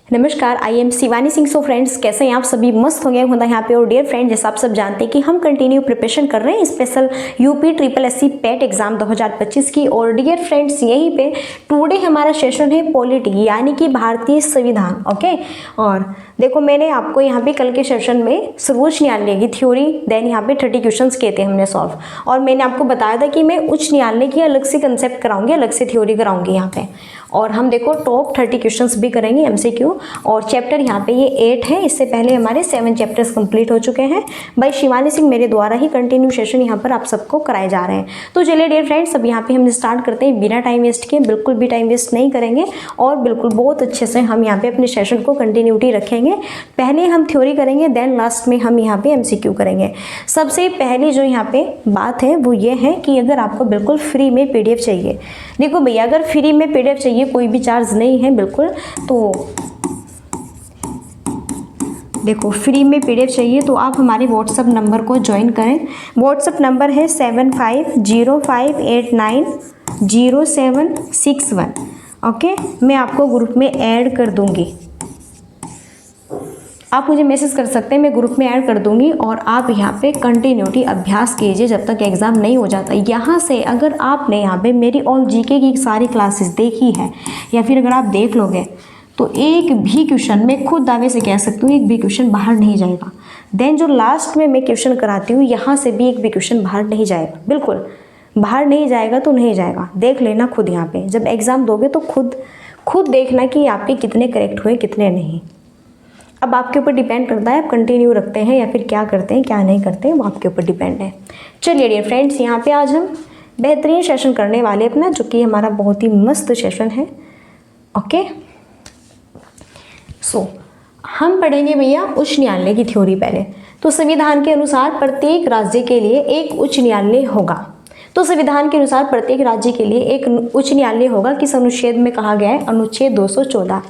नमस्कार, I am Shivani Singh. So friends, कैसे हैं आप सभी? मस्त हो गए होता है यहाँ पे। और डियर फ्रेंड, जैसा आप सब जानते हैं कि हम कंटिन्यू प्रिपरेशन कर रहे हैं स्पेशल यूपी ट्रिपल एससी पेट एग्जाम 2025 की। और डियर फ्रेंड्स, यहीं पे टुडे हमारा सेशन है पॉलिटी यानी कि भारतीय संविधान। ओके, और देखो मैंने आपको यहाँ पे कल के सेशन में सर्वोच्च न्यायालय की थ्योरी देन यहाँ पे 30 क्वेश्चंस किए थे हमने सॉल्व। और मैंने आपको बताया था कि मैं उच्च न्यायालय की अलग से कंसेप्ट कराऊंगी, अलग से थ्योरी कराऊंगी यहाँ पे। और हम देखो टॉप 30 क्वेश्चंस भी करेंगे एमसीक्यू। और चैप्टर यहाँ पे ये 8 है। इससे पहले हमारे 7 चैप्टर्स कंप्लीट हो चुके हैं बाय शिवानी सिंह मेरे द्वारा ही। कंटिन्यू सेशन यहाँ पर आप सबको कराए जा रहे हैं। तो चलिए डियर फ्रेंड्स, अब यहाँ पे हम स्टार्ट करते हैं बिना टाइम वेस्ट किए। बिल्कुल भी टाइम वेस्ट नहीं करेंगे और बिल्कुल बहुत अच्छे से हम यहाँ पे अपने सेशन को कंटिन्यूटी रखेंगे। पहले हम थ्योरी करेंगे, देन लास्ट में हम यहाँ पे एमसीक्यू करेंगे। सबसे पहली जो यहाँ पे बात है वो ये है कि अगर आपको बिल्कुल फ्री में पीडीएफ चाहिए, देखो भैया अगर फ्री में पीडीएफ चाहिए, कोई भी चार्ज नहीं है बिल्कुल, तो देखो फ्री में पीडीएफ चाहिए तो आप हमारे व्हाट्सअप नंबर को ज्वाइन करें। व्हाट्सअप नंबर है 7505890761। ओके, मैं आपको ग्रुप में ऐड कर दूंगी। आप मुझे मैसेज कर सकते हैं, मैं ग्रुप में ऐड कर दूंगी। और आप यहाँ पे कंटिन्यूटी अभ्यास कीजिए जब तक एग्ज़ाम नहीं हो जाता। यहाँ से अगर आपने यहाँ पे मेरी ऑल जीके की सारी क्लासेस देखी है या फिर अगर आप देख लोगे तो एक भी क्वेश्चन, मैं खुद दावे से कह सकती हूँ, एक भी क्वेश्चन बाहर नहीं जाएगा। देन जो लास्ट में मैं क्वेश्चन कराती हूँ यहाँ से भी एक भी क्वेश्चन बाहर नहीं जाएगा। बिल्कुल बाहर नहीं जाएगा तो नहीं जाएगा, देख लेना खुद। यहाँ पे जब एग्ज़ाम दोगे तो खुद देखना कि यहाँ पे कितने करेक्ट हुए कितने नहीं। अब आपके ऊपर डिपेंड करता है आप कंटिन्यू रखते हैं या फिर क्या करते हैं क्या नहीं करते हैं, वो आपके ऊपर डिपेंड है। चलिए डियर फ्रेंड्स, यहाँ पे आज हम बेहतरीन सेशन करने वाले अपना, जो कि हमारा बहुत ही मस्त सेशन है। ओके, सो हम पढ़ेंगे भैया उच्च न्यायालय की थ्योरी पहले। तो संविधान के अनुसार प्रत्येक राज्य के लिए एक उच्च न्यायालय होगा। तो संविधान के अनुसार प्रत्येक राज्य के लिए एक उच्च न्यायालय होगा। किस अनुच्छेद में कहा गया है? अनुच्छेद 214।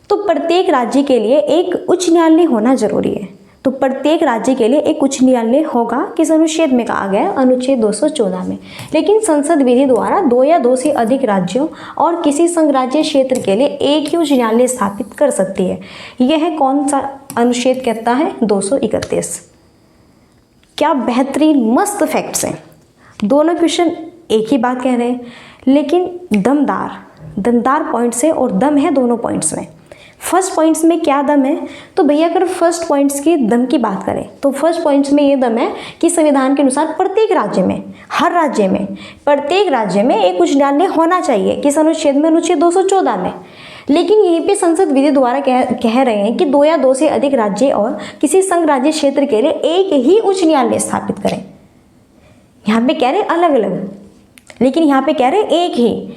तो प्रत्येक राज्य के लिए एक उच्च न्यायालय होना जरूरी है। तो प्रत्येक राज्य के लिए एक उच्च न्यायालय होगा, किस अनुच्छेद में कहा गया है? अनुच्छेद 214 में। लेकिन संसद विधि द्वारा 2 या 2 से अधिक राज्यों और किसी संघ राज्य क्षेत्र के लिए एक ही उच्च न्यायालय स्थापित कर सकती है। यह कौन सा अनुच्छेद कहता है? 231। क्या बेहतरीन मस्त फैक्ट्स हैं। दोनों क्वेश्चन एक ही बात कह रहे हैं, लेकिन दमदार पॉइंट्स है और दम है दोनों पॉइंट्स में। फर्स्ट पॉइंट्स में क्या दम है? तो भैया अगर फर्स्ट पॉइंट्स की दम की बात करें तो फर्स्ट पॉइंट्स में ये दम है कि संविधान के अनुसार प्रत्येक राज्य में, हर राज्य में, प्रत्येक राज्य में एक उच्च न्यायालय होना चाहिए। किस अनुच्छेद में? अनुच्छेद 214 में। लेकिन यहीं पे संसद विधि द्वारा कह रहे हैं कि 2 या 2 से अधिक राज्य और किसी संघ राज्य क्षेत्र के लिए एक ही उच्च न्यायालय स्थापित करें। यहाँ पे कह रहे हैं अलग अलग, लेकिन यहाँ पे कह रहे हैं एक ही।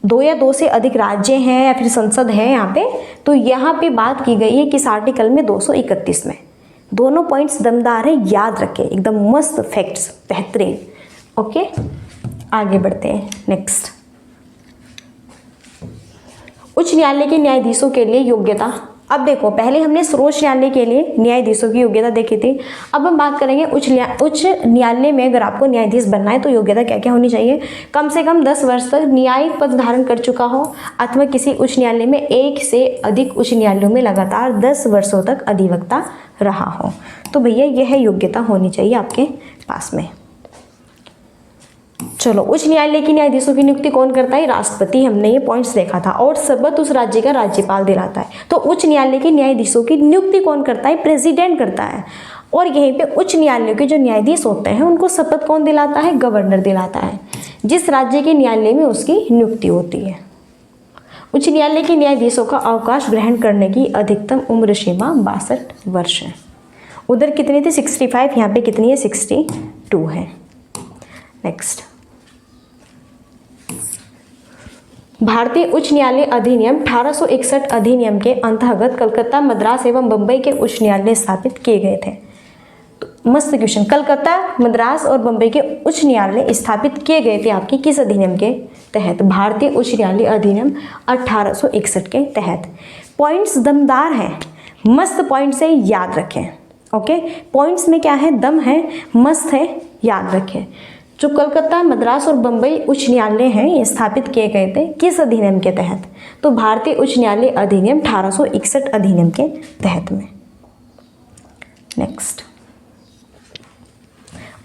2 या 2 से अधिक राज्य हैं या फिर संसद है यहाँ पे, तो यहाँ पे बात की गई है किस आर्टिकल में? 231 में। दोनों पॉइंट्स दमदार है, याद रखें, एकदम मस्त फैक्ट्स, बेहतरीन। ओके, आगे बढ़ते हैं। नेक्स्ट, उच्च न्यायालय के न्यायाधीशों के लिए योग्यता। अब देखो पहले हमने सर्वोच्च न्यायालय के लिए न्यायाधीशों की योग्यता देखी थी। अब हम बात करेंगे उच्च न्यायालय में अगर आपको न्यायाधीश बनना है तो योग्यता क्या क्या होनी चाहिए? कम से कम 10 वर्ष तक न्यायिक पद धारण कर चुका हो अथवा किसी उच्च न्यायालय में एक से अधिक उच्च न्यायालयों में लगातार 10 वर्षों तक अधिवक्ता रहा हो। तो भैया यह योग्यता होनी चाहिए आपके पास में। चलो, उच्च न्यायालय की न्यायाधीशों की नियुक्ति कौन करता है? राष्ट्रपति। हमने ये पॉइंट्स देखा था। और शपथ उस राज्य का राज्यपाल दिलाता है। तो उच्च न्यायालय के न्यायाधीशों की नियुक्ति कौन करता है? प्रेसिडेंट करता है। और यहीं पे उच्च न्यायालयों के जो न्यायाधीश होते हैं उनको शपथ कौन दिलाता है? गवर्नर दिलाता है, जिस राज्य के न्यायालय में उसकी नियुक्ति होती है। उच्च न्यायालय के न्यायाधीशों का अवकाश ग्रहण करने की अधिकतम उम्र सीमा 62 वर्ष है। उधर कितनी थी? 65। यहाँ पे कितनी है? 62 है। नेक्स्ट, भारतीय उच्च न्यायालय अधिनियम 1861 अधिनियम के अंतर्गत कलकत्ता, मद्रास एवं बम्बई के उच्च न्यायालय स्थापित किए गए थे। तो मस्त क्वेश्चन, कलकत्ता, मद्रास और बम्बई के उच्च न्यायालय स्थापित किए गए थे आपके किस अधिनियम के तहत? भारतीय उच्च न्यायालय अधिनियम 1861 के तहत। पॉइंट्स दमदार हैं, मस्त पॉइंट्स है, याद रखें। ओके, पॉइंट्स में क्या है? दम है, मस्त है, याद रखें। जो कलकत्ता, मद्रास और बम्बई उच्च न्यायालय हैं ये स्थापित किए गए थे किस अधिनियम के तहत? तो भारतीय उच्च न्यायालय अधिनियम 1861 अधिनियम के तहत में। नेक्स्ट,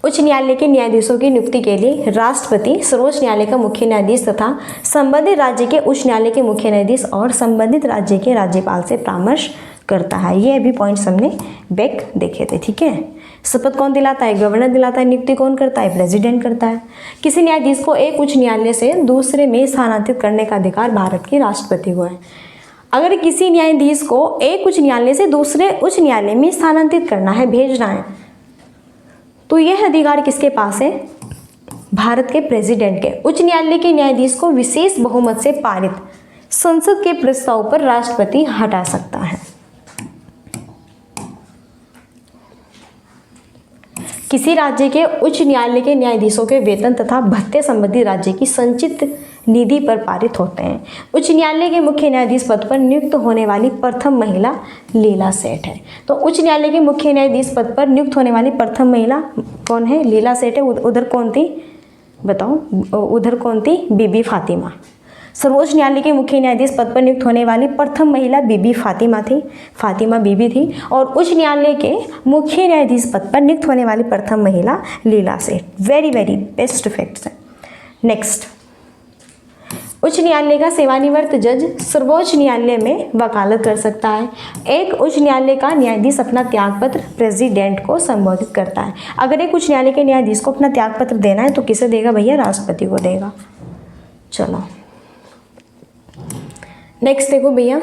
उच्च न्यायालय के न्यायाधीशों की नियुक्ति के लिए राष्ट्रपति, सर्वोच्च न्यायालय का मुख्य न्यायाधीश तथा संबंधित राज्य के उच्च न्यायालय के मुख्य न्यायाधीश और संबंधित राज्य के राज्यपाल से परामर्श करता है। ये अभी पॉइंट्स हमने बैक देखे थे, ठीक है। शपथ कौन दिलाता है? गवर्नर दिलाता है। नियुक्ति कौन करता है? प्रेसिडेंट करता है। किसी न्यायाधीश को एक उच्च न्यायालय से दूसरे में स्थानांतरित करने का अधिकार भारत के राष्ट्रपति को है। अगर किसी न्यायाधीश को एक उच्च न्यायालय से दूसरे उच्च न्यायालय में स्थानांतरित करना है, भेजना है, तो यह अधिकार किसके पास है? भारत के प्रेसिडेंट के। उच्च न्यायालय के न्यायाधीश को विशेष बहुमत से पारित संसद के प्रस्ताव पर राष्ट्रपति हटा सकता है। किसी राज्य के उच्च न्यायालय के न्यायाधीशों के वेतन तथा भत्ते संबंधी राज्य की संचित निधि पर पारित होते हैं। उच्च न्यायालय के मुख्य न्यायाधीश पद पर नियुक्त होने वाली प्रथम महिला लीला सेठ है। तो उच्च न्यायालय के मुख्य न्यायाधीश पद पर नियुक्त होने वाली प्रथम महिला कौन है? लीला सेठ है। उधर कौन थी बताओ? उधर कौन थी? बीबी फातिमा। सर्वोच्च न्यायालय के मुख्य न्यायाधीश पद पर नियुक्त होने वाली प्रथम महिला बीबी फातिमा थी, फातिमा बीबी थी। और उच्च न्यायालय के मुख्य न्यायाधीश पद पर नियुक्त होने वाली प्रथम महिला लीला सेठ। वेरी वेरी बेस्ट फैक्ट्स है। नेक्स्ट, उच्च न्यायालय का सेवानिवृत्त जज सर्वोच्च न्यायालय में वकालत कर सकता है। एक उच्च न्यायालय का न्यायाधीश अपना त्यागपत्र प्रेसिडेंट को संबोधित करता है। अगर एक उच्च न्यायालय के न्यायाधीश को अपना त्यागपत्र देना है तो किसे देगा भैया? राष्ट्रपति को देगा। चलो नेक्स्ट देखो भैया,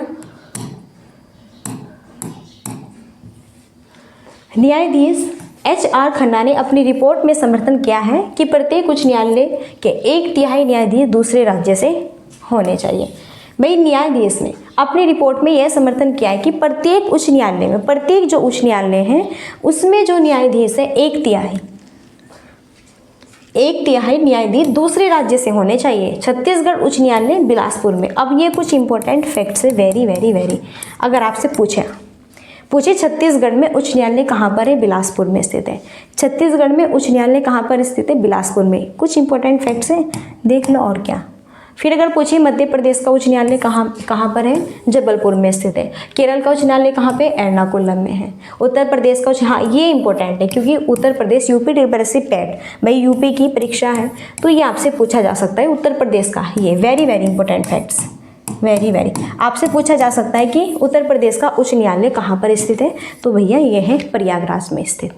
न्यायाधीश HR खन्ना ने अपनी रिपोर्ट में समर्थन किया है कि प्रत्येक उच्च न्यायालय के 1/3 न्यायाधीश दूसरे राज्य से होने चाहिए। भाई न्यायाधीश ने अपनी रिपोर्ट में यह समर्थन किया है कि प्रत्येक उच्च न्यायालय में, प्रत्येक जो उच्च न्यायालय है उसमें जो न्यायाधीश है 1/3 न्यायाधीश दूसरे राज्य से होने चाहिए। छत्तीसगढ़ उच्च न्यायालय बिलासपुर में। अब ये कुछ इंपॉर्टेंट फैक्ट्स है, वेरी वेरी वेरी। अगर आपसे पूछे छत्तीसगढ़ में उच्च न्यायालय कहाँ पर है? बिलासपुर में स्थित है। छत्तीसगढ़ में उच्च न्यायालय कहाँ पर स्थित है? बिलासपुर में। कुछ इंपॉर्टेंट फैक्ट्स है, देख लो और क्या। फिर अगर पूछे मध्य प्रदेश का उच्च न्यायालय कहाँ पर है? जबलपुर में स्थित है। केरल का उच्च न्यायालय कहाँ पे? एर्नाकुलम में है। उत्तर प्रदेश का हाँ ये इंपॉर्टेंट है क्योंकि Uttar Pradesh UP TPSC PAT, भाई यूपी की परीक्षा है तो ये आपसे पूछा जा सकता है उत्तर प्रदेश का। ये very very important facts, very very आपसे पूछा जा सकता है कि उत्तर प्रदेश का उच्च न्यायालय कहाँ पर स्थित है? तो भैया ये है प्रयागराज में स्थित।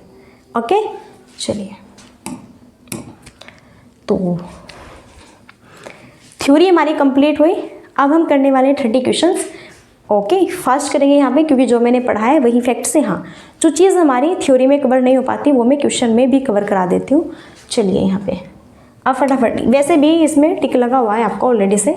ओके चलिए, तो थ्योरी हमारी कंप्लीट हुई। अब हम करने वाले 30 क्वेश्चंस। ओके फास्ट करेंगे यहाँ पे क्योंकि जो मैंने पढ़ा है वही फैक्ट्स है। हाँ जो चीज़ हमारी थ्योरी में कवर नहीं हो पाती वो मैं क्वेश्चन में भी कवर करा देती हूँ। चलिए यहाँ पे अब फटाफट, वैसे भी इसमें टिक लगा हुआ है आपको ऑलरेडी से,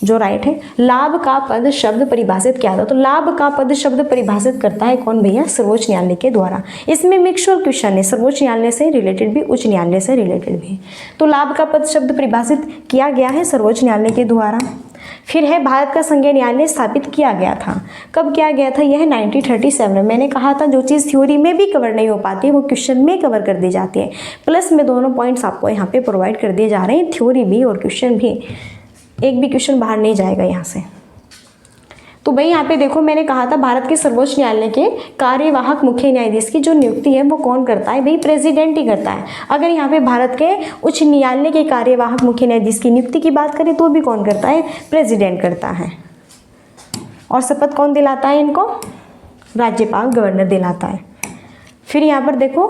जो राइट है। लाभ का पद शब्द परिभाषित किया था, तो लाभ का पद शब्द परिभाषित करता है कौन भैया? सर्वोच्च न्यायालय के द्वारा। इसमें मिक्सचर क्वेश्चन है, सर्वोच्च न्यायालय से रिलेटेड भी, उच्च न्यायालय से रिलेटेड भी। तो लाभ का पद शब्द परिभाषित किया गया है सर्वोच्च न्यायालय के द्वारा। फिर है भारत का संघीय न्यायालय स्थापित किया गया था। कब किया गया था? यह 1937 में। मैंने कहा था जो चीज़ थ्योरी में भी कवर नहीं हो पाती है वो क्वेश्चन में कवर कर दी जाती है। प्लस में दोनों पॉइंट्स आपको यहाँ पे प्रोवाइड कर दिए जा रहे हैं, थ्योरी भी और क्वेश्चन भी। एक भी क्वेश्चन बाहर नहीं जाएगा यहाँ से। तो भाई यहाँ पे देखो मैंने कहा था भारत के सर्वोच्च न्यायालय के कार्यवाहक मुख्य न्यायाधीश की जो नियुक्ति है वो कौन करता है? भाई प्रेसिडेंट ही करता है। अगर यहाँ पे भारत के उच्च न्यायालय के कार्यवाहक मुख्य न्यायाधीश की नियुक्ति की बात करें तो भी कौन करता है? प्रेसिडेंट करता है। और शपथ कौन दिलाता है इनको? राज्यपाल, गवर्नर दिलाता है। फिर यहाँ पर देखो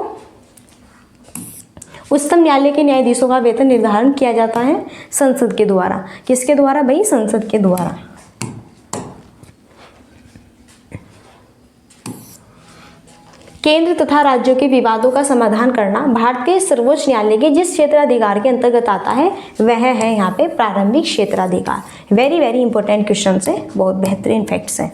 उच्चतम न्यायालय के न्यायाधीशों का वेतन निर्धारण किया जाता है संसद के द्वारा। किसके द्वारा भाई? संसद के द्वारा। केंद्र तथा राज्यों के विवादों का समाधान करना भारतीय सर्वोच्च न्यायालय के जिस क्षेत्राधिकार के अंतर्गत आता है वह है यहाँ पे प्रारंभिक क्षेत्राधिकार। वेरी वेरी इंपॉर्टेंट क्वेश्चन है, बहुत बेहतरीन फैक्ट्स है।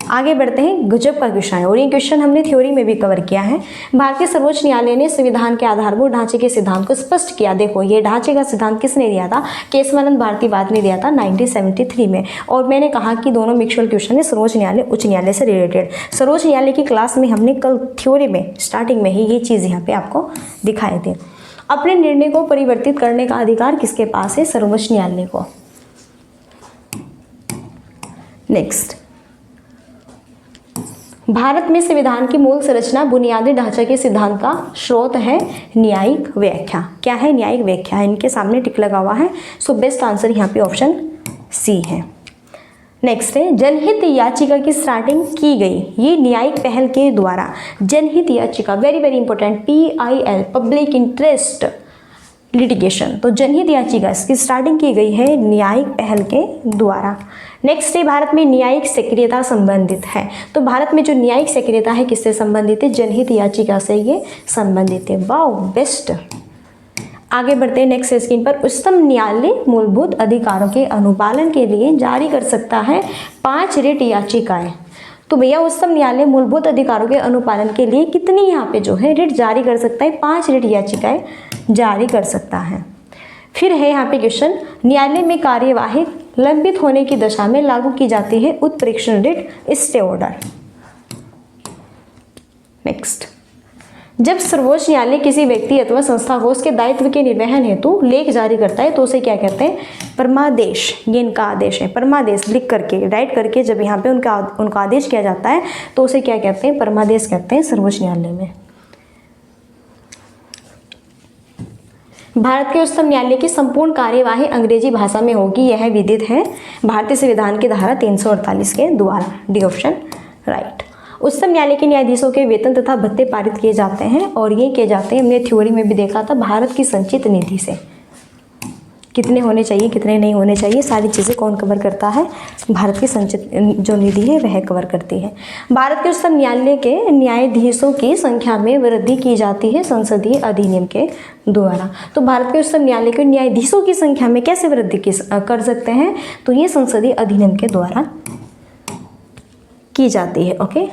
आगे बढ़ते हैं, गजब का क्वेश्चन है और ये क्वेश्चन हमने थ्योरी में भी कवर किया है। भारतीय सर्वोच्च न्यायालय ने संविधान के आधारभूत ढांचे के सिद्धांत को स्पष्ट किया। देखो ये ढांचे का सिद्धांत किसने दिया था? केशवानंद भारतीवाद ने दिया था 1973 में। और मैंने कहा कि दोनों मिक्सचर क्वेश्चन है, सर्वोच्च न्यायालय उच्च न्यायालय से रिलेटेड। सर्वोच्च न्यायालय की क्लास में हमने कल थ्योरी में स्टार्टिंग में ही ये चीज़ यहाँ पे आपको दिखाए थे। अपने निर्णय को परिवर्तित करने का अधिकार किसके पास है? सर्वोच्च न्यायालय को। नेक्स्ट, भारत में संविधान की मूल संरचना बुनियादी ढांचा के सिद्धांत का स्रोत है न्यायिक व्याख्या। क्या है? न्यायिक व्याख्या है। इनके सामने टिक लगा हुआ है, सो बेस्ट आंसर यहाँ पे ऑप्शन सी है। नेक्स्ट है, जनहित याचिका की स्टार्टिंग की गई, ये न्यायिक पहल के द्वारा। जनहित याचिका very very important, PIL public interest litigation. तो जनहित याचिका इसकी स्टार्टिंग की गई है न्यायिक पहल के द्वारा। नेक्स्ट है, भारत में न्यायिक सक्रियता संबंधित है। तो भारत में जो न्यायिक सक्रियता है किससे संबंधित है? जनहित याचिका से ये संबंधित है। Wow, best. आगे बढ़ते हैं नेक्स्ट स्क्रीन पर। उच्चतम न्यायालय मूलभूत अधिकारों के अनुपालन के लिए जारी कर सकता है 5 रिट याचिकाएं। तो भैया उच्चतम न्यायालय मूलभूत अधिकारों के अनुपालन के लिए कितनी यहाँ पे जो है रिट जारी कर सकता है? 5 रिट याचिकाएं जारी कर सकता है। फिर है यहाँ पे क्वेश्चन, न्यायालय में कार्यवाही लंबित होने की दशा में लागू की जाती है उत्प्रेक्षण रिट, स्टे ऑर्डर। नेक्स्ट, जब सर्वोच्च न्यायालय किसी व्यक्ति अथवा संस्था को उसके दायित्व के निर्वहन हेतु लेख जारी करता है तो उसे क्या कहते हैं? परमादेश। ये इनका आदेश है, परमादेश लिख करके राइट करके जब यहाँ पे उनका आदेश किया जाता है तो उसे क्या कहते हैं? परमादेश कहते हैं सर्वोच्च न्यायालय में। भारत के उच्चतम न्यायालय की संपूर्ण कार्यवाही अंग्रेजी भाषा में होगी, यह विदित है भारतीय संविधान की धारा 348 के द्वारा। D option right. उच्चतम न्यायालय के न्यायाधीशों के वेतन तथा भत्ते पारित किए जाते हैं और ये किए जाते हैं, हमने थ्योरी में भी देखा था, भारत की संचित निधि से। कितने होने चाहिए, कितने नहीं होने चाहिए, सारी चीज़ें कौन कवर करता है? भारत की संचित जो निधि है वह कवर करती है। भारत के उच्चतम न्यायालय के न्यायाधीशों की संख्या में वृद्धि की जाती है संसदीय अधिनियम के द्वारा। तो भारत के उच्चतम न्यायालय के न्यायाधीशों की संख्या में कैसे वृद्धि कर सकते हैं? तो ये संसदीय अधिनियम के द्वारा की जाती है। ओके।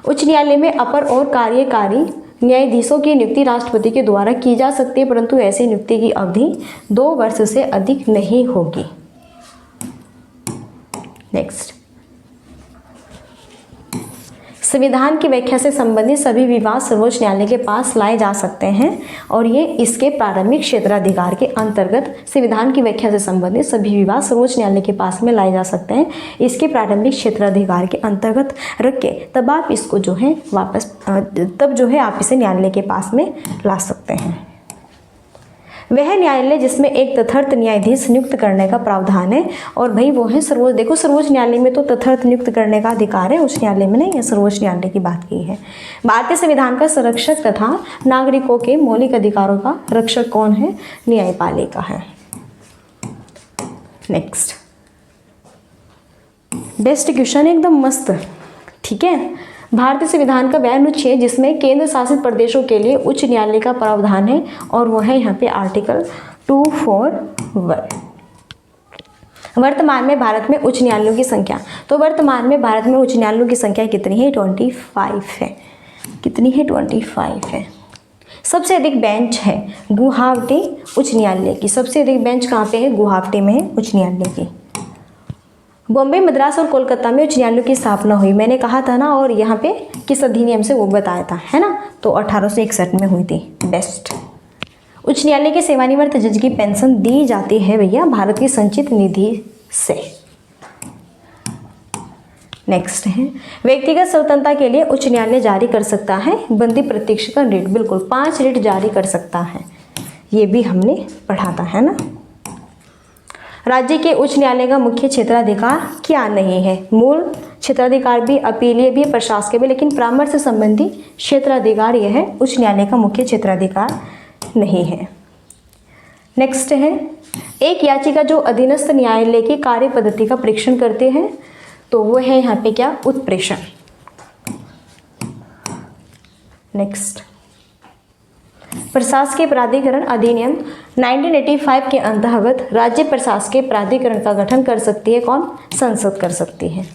उच्च न्यायालय में अपर और कार्यकारी न्यायाधीशों की नियुक्ति राष्ट्रपति के द्वारा की जा सकती है, परंतु ऐसी नियुक्ति की अवधि 2 वर्ष से अधिक नहीं होगी। नेक्स्ट, संविधान की व्याख्या से संबंधित सभी विवाद सर्वोच्च न्यायालय के पास लाए जा सकते हैं और ये इसके प्रारंभिक क्षेत्राधिकार के अंतर्गत संविधान की व्याख्या से संबंधित सभी विवाद सर्वोच्च न्यायालय के पास में लाए जा सकते हैं। इसके प्रारंभिक क्षेत्राधिकार के अंतर्गत रख के तब आप इसको जो है वापस तब जो है आप इसे न्यायालय के पास में ला सकते हैं। वह न्यायालय जिसमें एक तथर्थ न्यायाधीश नियुक्त करने का प्रावधान है और भाई वो है सर्वोच्च। देखो सर्वोच्च न्यायालय में तो तथर्थ नियुक्त करने का अधिकार है, उच्च न्यायालय में नहीं है, सर्वोच्च न्यायालय की बात की है। भारतीय संविधान का संरक्षक तथा नागरिकों के मौलिक अधिकारों का रक्षक कौन है? न्यायपालिका है। नेक्स्ट, बेस्ट क्वेश्चन एकदम मस्त, ठीक है। भारतीय संविधान का वह अनुच्छेद जिसमें केंद्र शासित प्रदेशों के लिए उच्च न्यायालय का प्रावधान है और वो है यहाँ पे आर्टिकल 241। वर्तमान में भारत में उच्च न्यायालयों की संख्या, तो वर्तमान में भारत में उच्च न्यायालयों की संख्या कितनी है? 25 है। कितनी है? 25 है। सबसे अधिक बेंच है गुवाहाटी उच्च न्यायालय की। सबसे अधिक बेंच कहाँ पे है? गुवाहाटी में है उच्च न्यायालय की। बॉम्बे, मद्रास और कोलकाता में उच्च न्यायालयों की स्थापना हुई, मैंने कहा था ना, और यहाँ पे किस अधिनियम से वो बताया था, है ना, तो 1861 में हुई थी। बेस्ट। उच्च न्यायालय के सेवानिवृत्त जज की पेंशन दी जाती है भैया भारत की संचित निधि से। नेक्स्ट है, व्यक्तिगत स्वतंत्रता के लिए उच्च न्यायालय जारी कर सकता है बंदी प्रत्यक्षीकरण रिट। बिल्कुल 5 रिट जारी कर सकता है, ये भी हमने पढ़ा था, है ना। राज्य के उच्च न्यायालय का मुख्य क्षेत्राधिकार क्या नहीं है? मूल क्षेत्राधिकार भी, अपीलीय भी, प्रशासकीय भी, लेकिन परामर्श से संबंधी क्षेत्राधिकार यह है, उच्च न्यायालय का मुख्य क्षेत्राधिकार नहीं है। नेक्स्ट है, एक याचिका जो अधीनस्थ न्यायालय की कार्य पद्धति का परीक्षण करते हैं, तो वो है यहाँ पे क्या? उत्प्रेषण। नेक्स्ट, प्रशासकीय प्राधिकरण अधिनियम 1985 के अंतर्गत राज्य प्रशासकीय प्राधिकरण का गठन कर सकती है कौन? संसद कर सकती है।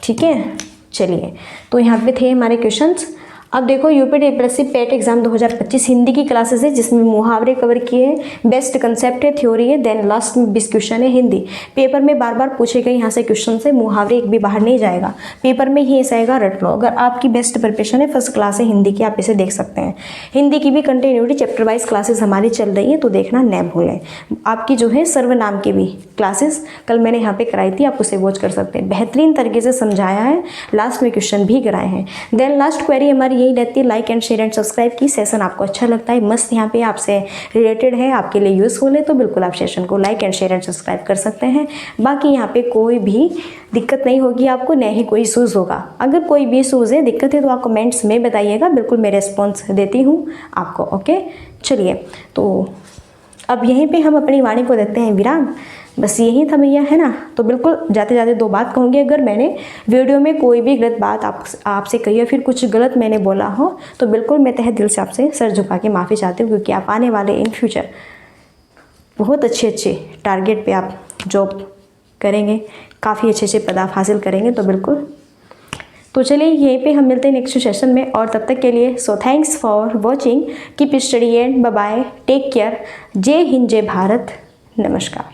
ठीक है, चलिए, तो यहाँ पे थे हमारे क्वेश्चंस। अब देखो यूपी टीएसपीएससी पेट एग्जाम 2025 हिंदी की क्लासेस है जिसमें मुहावरे कवर किए हैं, बेस्ट कंसेप्ट है, थ्योरी है, देन लास्ट में 20 क्वेश्चन है हिंदी। पेपर में बार बार पूछे गए यहाँ से क्वेश्चन से, मुहावरे एक भी बाहर नहीं जाएगा, पेपर में ही ऐसा आएगा रट लो। अगर आपकी बेस्ट प्रिपरेशन है, फर्स्ट क्लास है हिंदी की, आप इसे देख सकते हैं। हिंदी की भी कंटिन्यूटी चैप्टर वाइज क्लासेस हमारी चल रही है, तो देखना न भूलें। आपकी जो है सर्वनाम की भी क्लासेस कल मैंने यहाँ पे कराई थी, आप उसे वॉच कर सकते हैं, बेहतरीन तरीके से समझाया है, लास्ट में क्वेश्चन भी कराए हैं। देन लास्ट क्वेरी हमारी यही रहती है, like and share and subscribe की। सेशन आपको अच्छा लगता है, मस्त यहाँ पे आपसे रिलेटेड है, आपके लिए यूजफुल है, तो बिल्कुल आप सेशन को like and share and subscribe कर सकते हैं। बाकी यहाँ पे कोई भी दिक्कत नहीं होगी आपको, न ही कोई इशूज़ होगा। अगर कोई भी इशूज़ है, दिक्कत है, तो आप कमेंट्स में बताइएगा, बिल्कुल मैं रिस्पॉन्स देती हूँ आपको। ओके, चलिए तो अब यहीं पे हम अपनी वाणी को देते हैं विराम। बस यही था भैया, है ना। तो बिल्कुल जाते जाते दो बात कहूँगी, अगर मैंने वीडियो में कोई भी गलत बात आपसे कही है, फिर कुछ गलत मैंने बोला हो, तो बिल्कुल मैं तहे दिल से आपसे सर झुका के माफ़ी चाहती हूँ, क्योंकि आप आने वाले इन फ्यूचर बहुत अच्छे टारगेट पे आप जॉब करेंगे, काफ़ी अच्छे पद आप हासिल करेंगे, तो बिल्कुल। तो चलिए यहीं पे हम मिलते हैं नेक्स्ट सेशन में, और तब तक के लिए so thanks for watching, keep study and bye bye, take care, Jai Hind, जय भारत, नमस्कार।